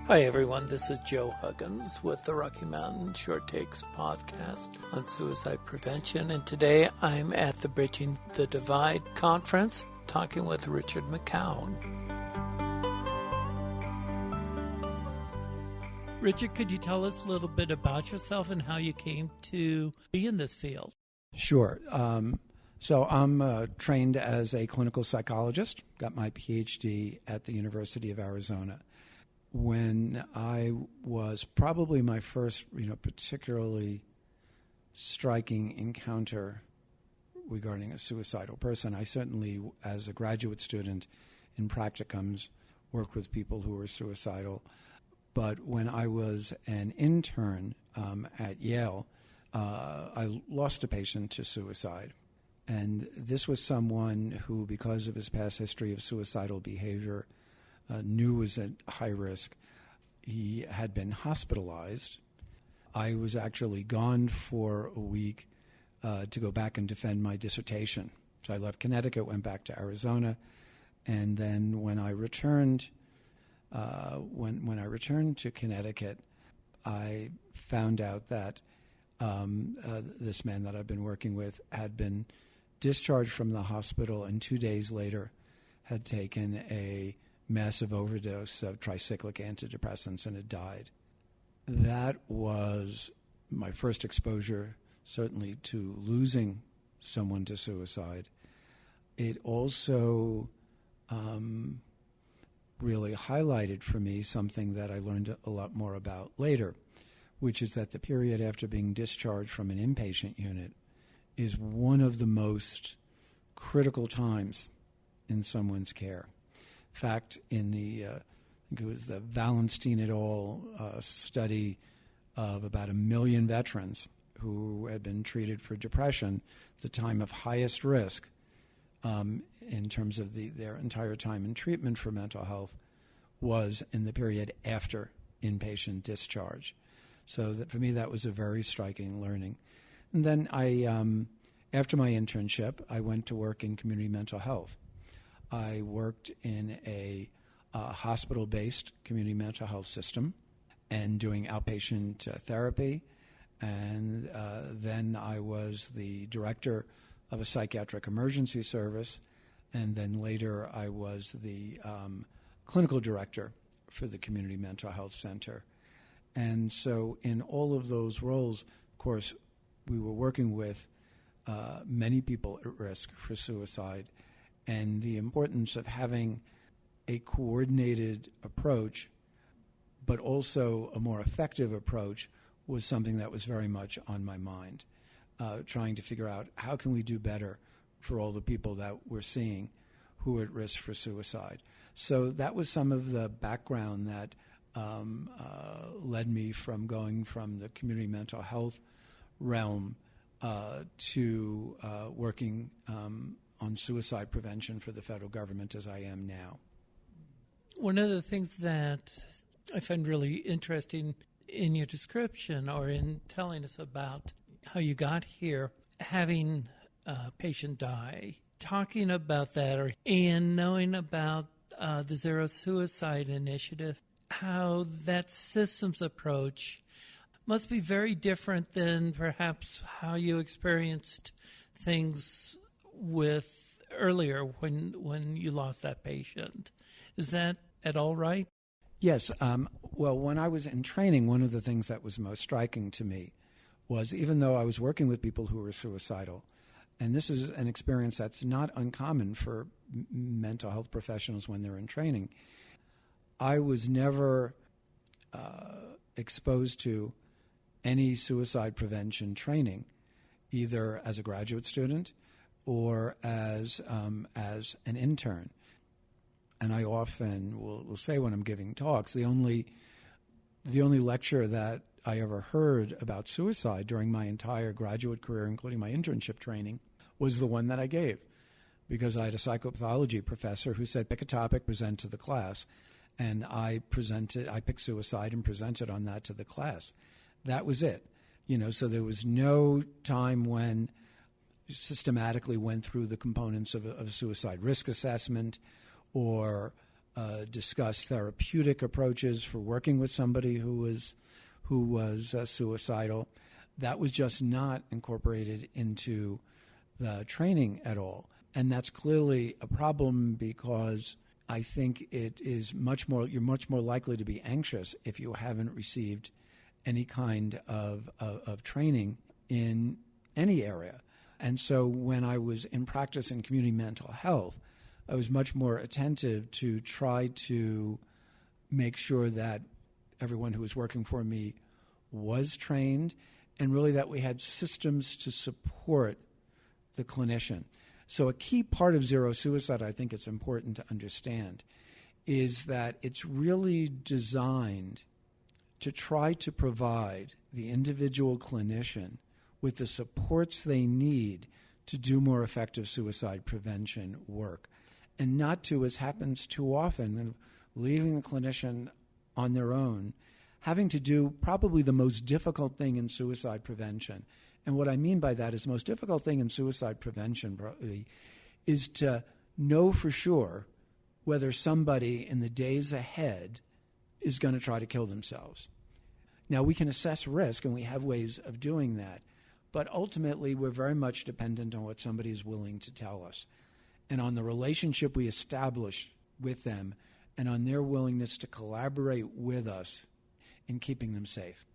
Hi everyone, this is Joe Huggins with the Rocky Mountain Short Takes podcast on suicide prevention, and today I'm at the Bridging the Divide conference talking with Richard McKeon. Richard, could you tell us a little bit about yourself and how you came to be in this field? Sure. So I'm trained as a clinical psychologist, got my Ph.D. at the University of Arizona. When I was probably my first, particularly striking encounter regarding a suicidal person, I certainly, as a graduate student in practicums, worked with people who were suicidal. But when I was an intern at Yale, I lost a patient to suicide. And this was someone who, because of his past history of suicidal behavior, knew was at high risk. He had been hospitalized. I was actually gone for a week to go back and defend my dissertation. So I left Connecticut, went back to Arizona, and then when I returned, when I returned to Connecticut, I found out that this man that I've been working with had been discharged from the hospital, and 2 days later had taken a massive overdose of tricyclic antidepressants and had died. That was my first exposure, certainly, to losing someone to suicide. It also really highlighted for me something that I learned a lot more about later, which is that the period after being discharged from an inpatient unit is one of the most critical times in someone's care. In fact, in the, I think it was the Valenstein et al. Study of about 1 million veterans who had been treated for depression, the time of highest risk in terms of their entire time in treatment for mental health was in the period after inpatient discharge. So that for me, that was a very striking learning. And then after my internship, I went to work in community mental health. I worked in a hospital-based community mental health system and doing outpatient therapy. And then I was the director of a psychiatric emergency service. And then later I was the clinical director for the community mental health center. And so in all of those roles, of course, we were working with many people at risk for suicide, and the importance of having a coordinated approach, but also a more effective approach, was something that was very much on my mind, trying to figure out how can we do better for all the people that we're seeing who are at risk for suicide. So that was some of the background that led me from going from the community mental health realm to working on suicide prevention for the federal government as I am now. One of the things that I find really interesting in your description or in telling us about how you got here, having a patient die, talking about that and knowing about the Zero Suicide Initiative, how that systems approach must be very different than perhaps how you experienced things with earlier when you lost that patient. Is that at all right? Yes. Well, when I was in training, one of the things that was most striking to me was, even though I was working with people who were suicidal, and this is an experience that's not uncommon for mental health professionals when they're in training, I was never exposed to any suicide prevention training, either as a graduate student or as an intern. And I often will say when I'm giving talks, the only lecture that I ever heard about suicide during my entire graduate career, including my internship training, was the one that I gave, because I had a psychopathology professor who said, pick a topic, present to the class. And I picked suicide and presented on that to the class. That was it. So there was no time when systematically went through the components of suicide risk assessment or discuss therapeutic approaches for working with somebody who was suicidal. That was just not incorporated into the training at all. And that's clearly a problem because I think it is you're much more likely to be anxious if you haven't received any kind of training in any area. And so when I was in practice in community mental health, I was much more attentive to try to make sure that everyone who was working for me was trained, and really that we had systems to support the clinician. So a key part of zero suicide, I think it's important to understand, is that it's really designed to try to provide the individual clinician with the supports they need to do more effective suicide prevention work, and not to, as happens too often, leaving the clinician on their own, having to do probably the most difficult thing in suicide prevention. And what I mean by that is the most difficult thing in suicide prevention probably is to know for sure whether somebody in the days ahead is going to try to kill themselves. Now, we can assess risk, and we have ways of doing that, but ultimately we're very much dependent on what somebody is willing to tell us and on the relationship we establish with them and on their willingness to collaborate with us in keeping them safe.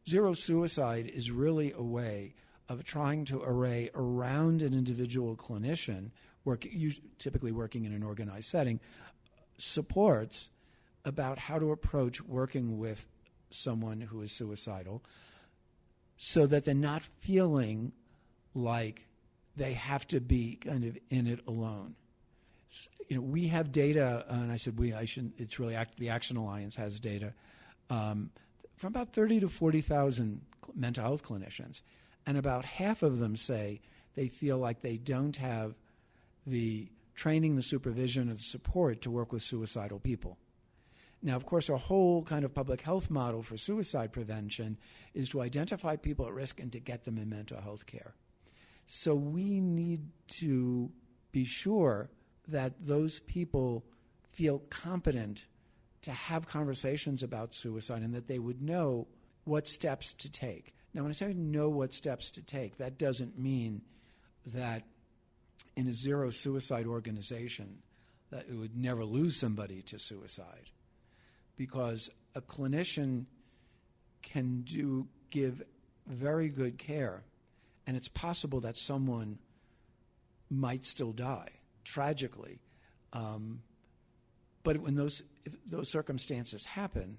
Zero suicide is really a way of trying to array around an individual clinician, typically working in an organized setting, supports about how to approach working with someone who is suicidal so that they're not feeling like they have to be kind of in it alone. We have data, and I said we, I shouldn't, it's really the Action Alliance has data from about 30 to 40,000 mental health clinicians, and about half of them say they feel like they don't have the training, the supervision, and the support to work with suicidal people. Now, of course, our whole kind of public health model for suicide prevention is to identify people at risk and to get them in mental health care. So we need to be sure that those people feel competent to have conversations about suicide and that they would know what steps to take. Now, when I say know what steps to take, that doesn't mean that in a zero suicide organization that it would never lose somebody to suicide, because a clinician can give very good care, and it's possible that someone might still die tragically. But if those circumstances happen,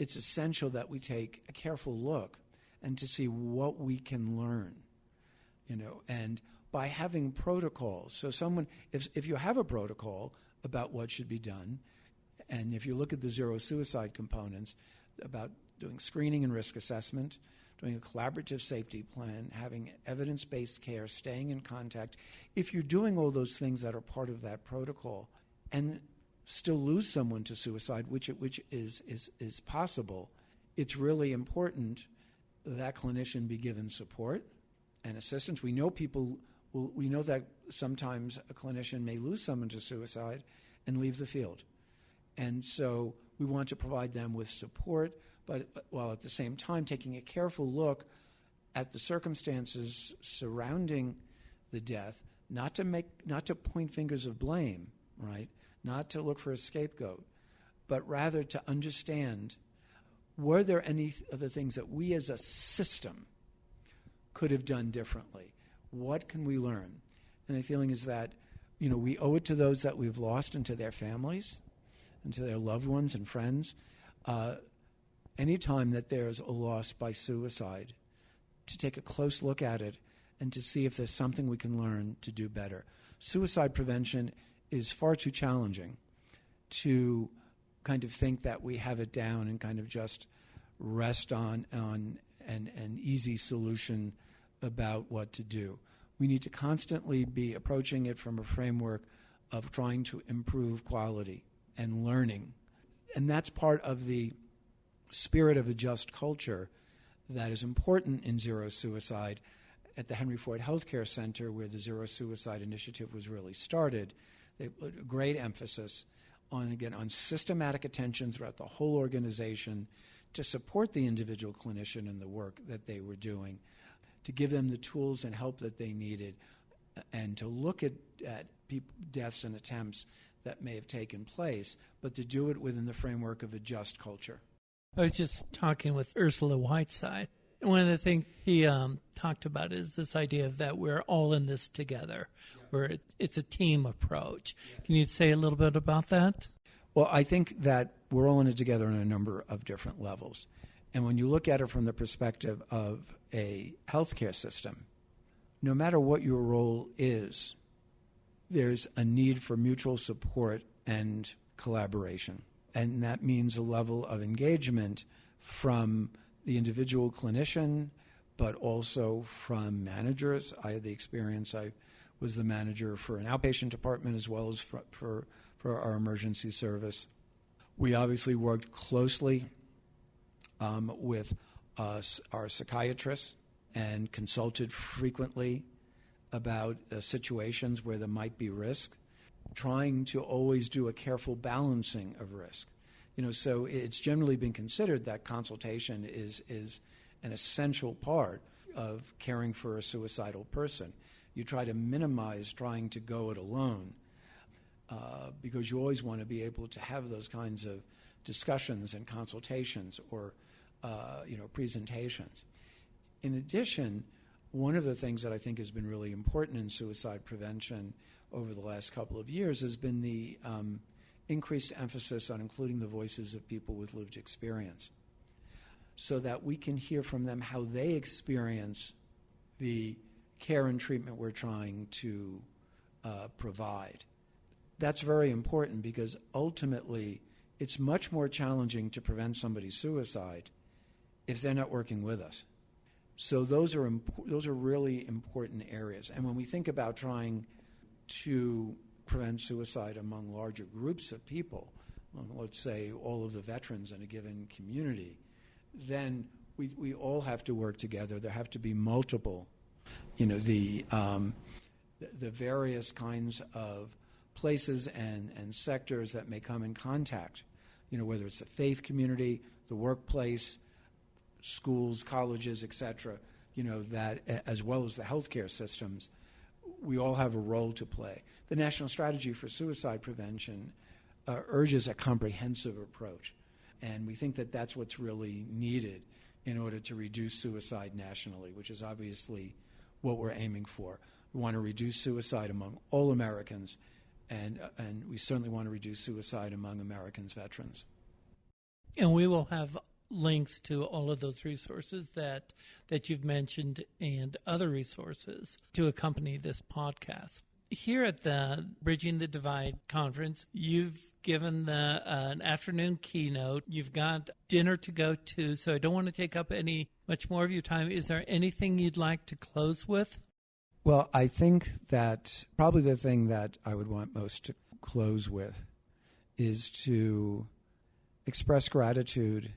it's essential that we take a careful look and to see what we can learn, and by having protocols. So if you have a protocol about what should be done, and if you look at the zero suicide components about doing screening and risk assessment, doing a collaborative safety plan, having evidence-based care, staying in contact, if you're doing all those things that are part of that protocol and still lose someone to suicide, which is possible, it's really important that clinician be given support and assistance. We know that sometimes a clinician may lose someone to suicide and leave the field. And so we want to provide them with support, but while at the same time taking a careful look at the circumstances surrounding the death, not to point fingers of blame, right? Not to look for a scapegoat, but rather to understand, were there any of the things that we as a system could have done differently? What can we learn? And my feeling is that, we owe it to those that we've lost and to their families and to their loved ones and friends, anytime that there's a loss by suicide, to take a close look at it and to see if there's something we can learn to do better. Suicide prevention is far too challenging to kind of think that we have it down and kind of just rest on an easy solution about what to do. We need to constantly be approaching it from a framework of trying to improve quality and learning. And that's part of the spirit of a just culture that is important in zero suicide. At the Henry Ford Healthcare Center, where the Zero Suicide Initiative was really started, They put a great emphasis on systematic attention throughout the whole organization to support the individual clinician in the work that they were doing, to give them the tools and help that they needed, and to look at deaths and attempts that may have taken place, but to do it within the framework of a just culture. I was just talking with Ursula Whiteside. One of the things he talked about is this idea that we're all in this together, where it's a team approach. Can you say a little bit about that? Well, I think that we're all in it together on a number of different levels. And when you look at it from the perspective of a healthcare system, no matter what your role is, there's a need for mutual support and collaboration. And that means a level of engagement from the individual clinician, but also from managers. I had the experience, I was the manager for an outpatient department as well as for our emergency service. We obviously worked closely with our psychiatrists and consulted frequently about situations where there might be risk, trying to always do a careful balancing of risk. So it's generally been considered that consultation is an essential part of caring for a suicidal person. You try to minimize trying to go it alone because you always want to be able to have those kinds of discussions and consultations or presentations. In addition, one of the things that I think has been really important in suicide prevention over the last couple of years has been the increased emphasis on including the voices of people with lived experience so that we can hear from them how they experience the care and treatment we're trying to provide. That's very important because ultimately it's much more challenging to prevent somebody's suicide if they're not working with us. So those are really important areas. And when we think about trying to prevent suicide among larger groups of people, let's say all of the veterans in a given community, then we all have to work together. There have to be multiple, the various kinds of places and sectors that may come in contact, whether it's the faith community, the workplace, schools, colleges, etc., that as well as the healthcare systems, we all have a role to play. The National Strategy for Suicide Prevention urges a comprehensive approach, and we think that that's what's really needed in order to reduce suicide nationally, which is obviously what we're aiming for. We want to reduce suicide among all Americans, and we certainly want to reduce suicide among Americans' veterans. And we will have links to all of those resources that you've mentioned and other resources to accompany this podcast. Here at the Bridging the Divide conference, you've given an afternoon keynote. You've got dinner to go to, so I don't want to take up much more of your time. Is there anything you'd like to close with? Well, I think that probably the thing that I would want most to close with is to express gratitude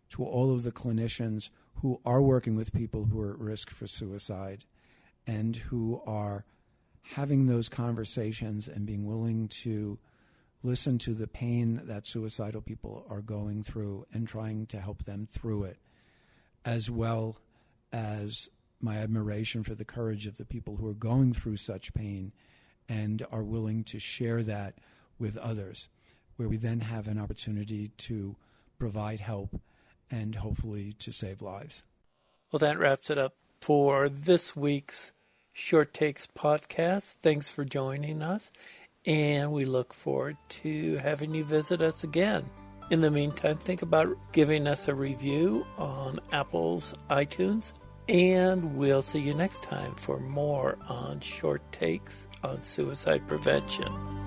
to all of the clinicians who are working with people who are at risk for suicide and who are having those conversations and being willing to listen to the pain that suicidal people are going through and trying to help them through it, as well as my admiration for the courage of the people who are going through such pain and are willing to share that with others, where we then have an opportunity to provide help and hopefully to save lives. Well, that wraps it up for this week's Short Takes podcast. Thanks for joining us, and we look forward to having you visit us again. In the meantime, think about giving us a review on Apple's iTunes, and we'll see you next time for more on Short Takes on Suicide Prevention.